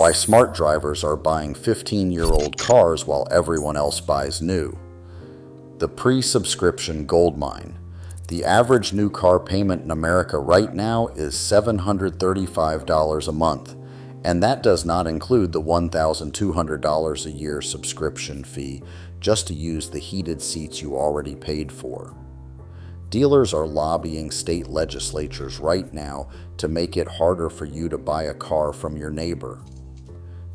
Why smart drivers are buying 15-year-old cars while everyone else buys new. The pre-subscription Goldmine. The average new car payment in America right now is $735 a month, and that does not include the $1,200 a year subscription fee just to use the heated seats you already paid for. Dealers are lobbying state legislatures right now to make it harder for you to buy a car from your neighbor.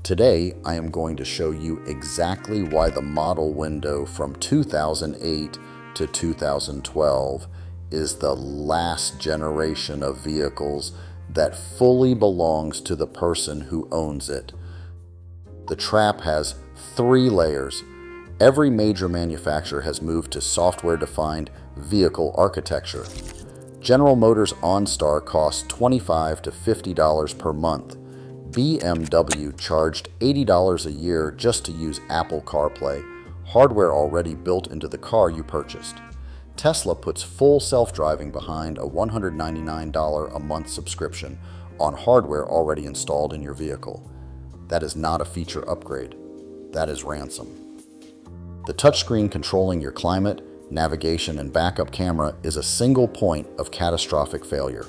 Today, I am going to show you exactly why the model window from 2008 to 2012 is the last generation of vehicles that fully belongs to the person who owns it. The trap has 3 layers. Every major manufacturer has moved to software-defined vehicle architecture. General Motors OnStar costs $25 to $50 per month. BMW charged $80 a year just to use Apple CarPlay, hardware already built into the car you purchased. Tesla puts full self-driving behind a $199 a month subscription on hardware already installed in your vehicle. That is not a feature upgrade. That is ransom. The touchscreen controlling your climate, navigation, and backup camera is a single point of catastrophic failure.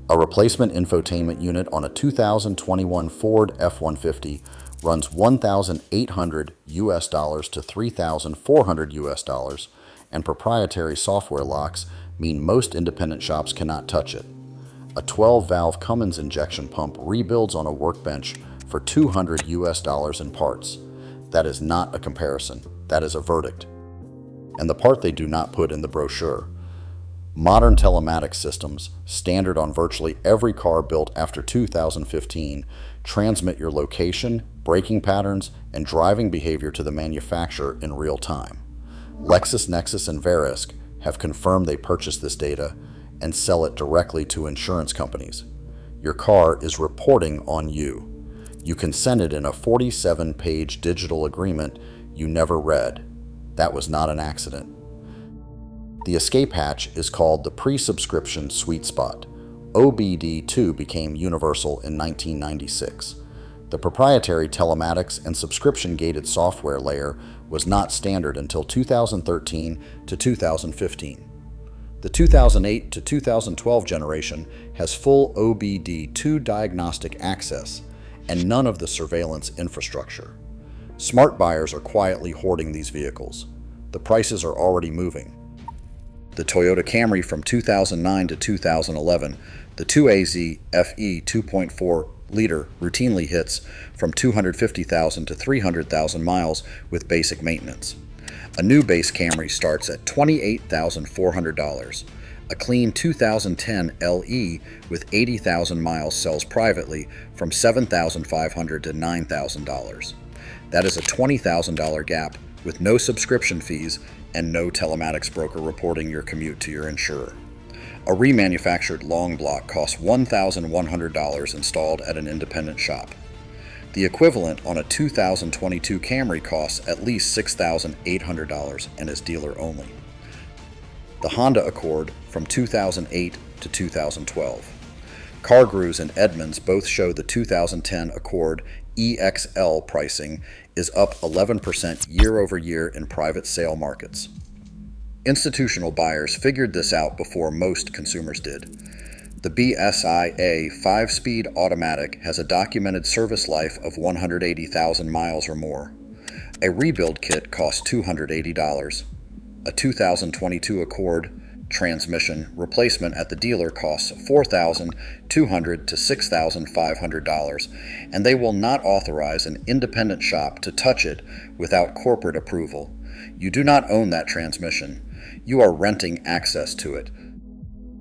A replacement infotainment unit on a 2021 Ford F-150 runs $1,800 to $3,400, and proprietary software locks mean most independent shops cannot touch it. A 12-valve Cummins injection pump rebuilds on a workbench for $200 in parts. That is not a comparison. That is a verdict. And the part they do not put in the brochure. Modern telematics systems, standard on virtually every car built after 2015, transmit your location, braking patterns, and driving behavior to the manufacturer in real time. LexisNexis and Verisk have confirmed they purchase this data and sell it directly to insurance companies. Your car is reporting on you. You consented in a 47-page digital agreement you never read. That was not an accident. The escape hatch is called the pre-subscription sweet spot. OBD2 became universal in 1996. The proprietary telematics and subscription-gated software layer was not standard until 2013 to 2015. The 2008 to 2012 generation has full OBD2 diagnostic access and none of the surveillance infrastructure. Smart buyers are quietly hoarding these vehicles. The prices are already moving. The Toyota Camry from 2009 to 2011, the 2AZ FE 2.4 liter routinely hits from 250,000 to 300,000 miles with basic maintenance. A new base Camry starts at $28,400. A clean 2010 LE with 80,000 miles sells privately from $7,500 to $9,000. That is a $20,000 gap with no subscription fees and no telematics broker reporting your commute to your insurer. A remanufactured long block costs $1,100 installed at an independent shop. The equivalent on a 2022 Camry costs at least $6,800 and is dealer only. The Honda Accord from 2008 to 2012. CarGurus and Edmunds both show the 2010 Accord EXL pricing is up 11% year over year in private sale markets. Institutional buyers figured this out before most consumers did. The BSIA 5-speed automatic has a documented service life of 180,000 miles or more. A rebuild kit costs $280. A 2022 Accord transmission replacement at the dealer costs $4,200 to $6,500, and they will not authorize an independent shop to touch it without corporate approval. You do not own that transmission. You are renting access to it.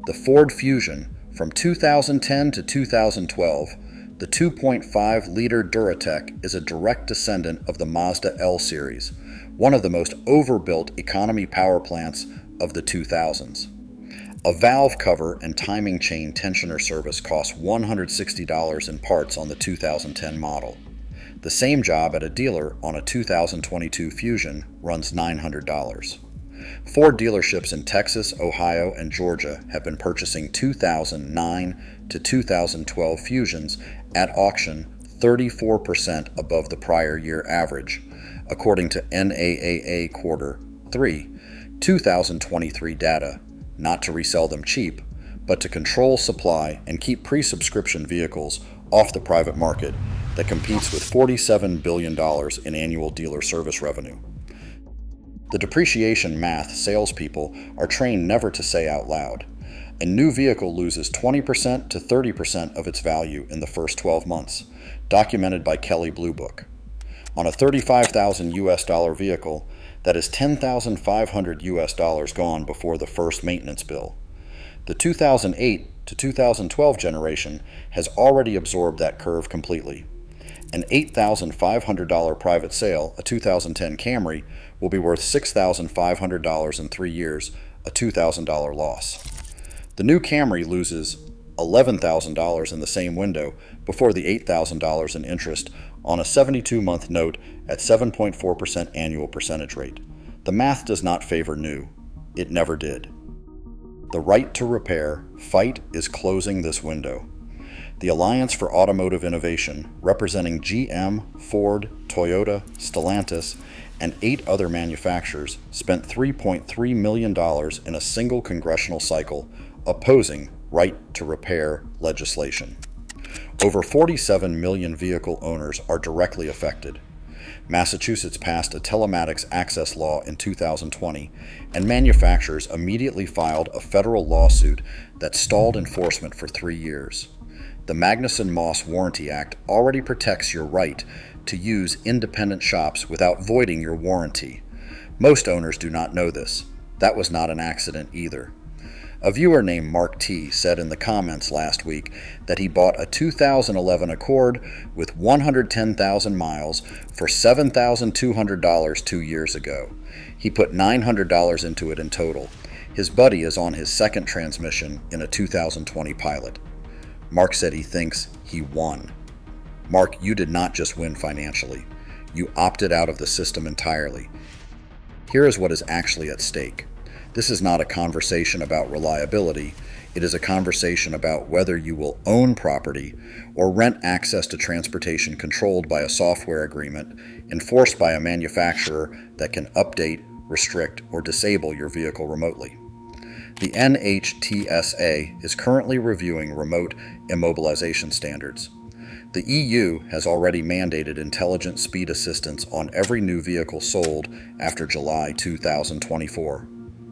The Ford Fusion from 2010 to 2012, the 2.5-liter Duratec is a direct descendant of the Mazda L series, one of the most overbuilt economy power plants of the 2000s. A valve cover and timing chain tensioner service costs $160 in parts on the 2010 model. The same job at a dealer on a 2022 Fusion runs $900. Ford dealerships in Texas, Ohio, and Georgia have been purchasing 2009 to 2012 Fusions at auction 34% above the prior year average, according to NAAA Quarter 3, 2023 data, not to resell them cheap, but to control supply and keep pre-subscription vehicles off the private market that competes with $47 billion in annual dealer service revenue. The depreciation math salespeople are trained never to say out loud. A new vehicle loses 20% to 30% of its value in the first 12 months, documented by Kelley Blue Book. On a $35,000 US dollar vehicle, that is $10,500 US dollars gone before the first maintenance bill. The 2008 to 2012 generation has already absorbed that curve completely. An $8,500 private sale, a 2010 Camry, will be worth $6,500 in 3 years, a $2,000 loss. The new Camry loses $11,000 in the same window before the $8,000 in interest on a 72-month note at 7.4% annual percentage rate. The math does not favor new. It never did. The right to repair fight is closing this window. The Alliance for Automotive Innovation, representing GM, Ford, Toyota, Stellantis, and 8 other manufacturers, spent $3.3 million in a single congressional cycle opposing right to repair legislation. Over 47 million vehicle owners are directly affected. Massachusetts passed a telematics access law in 2020, and manufacturers immediately filed a federal lawsuit that stalled enforcement for 3 years. The Magnuson-Moss Warranty Act already protects your right to use independent shops without voiding your warranty. Most owners do not know this. That was not an accident either. A viewer named Mark T. said in the comments last week that he bought a 2011 Accord with 110,000 miles for $7,200 2 years ago. He put $900 into it in total. His buddy is on his second transmission in a 2020 Pilot. Mark said he thinks he won. Mark, you did not just win financially. You opted out of the system entirely. Here is what is actually at stake. This is not a conversation about reliability. It is a conversation about whether you will own property or rent access to transportation controlled by a software agreement enforced by a manufacturer that can update, restrict, or disable your vehicle remotely. The NHTSA is currently reviewing remote immobilization standards. The EU has already mandated intelligent speed assistance on every new vehicle sold after July 2024.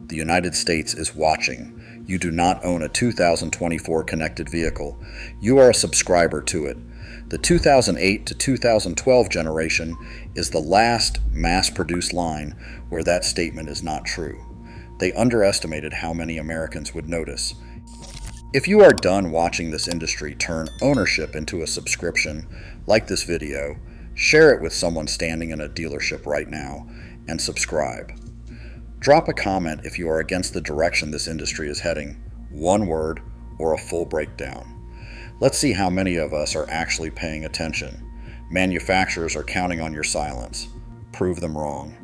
The United States is watching. You do not own a 2024 connected vehicle. You are a subscriber to it. The 2008 to 2012 generation is the last mass-produced line where that statement is not true. They underestimated how many Americans would notice. If you are done watching this industry turn ownership into a subscription, like this video, share it with someone standing in a dealership right now, and subscribe. Drop a comment if you are against the direction this industry is heading, one word or a full breakdown. Let's see how many of us are actually paying attention. Manufacturers are counting on your silence. Prove them wrong.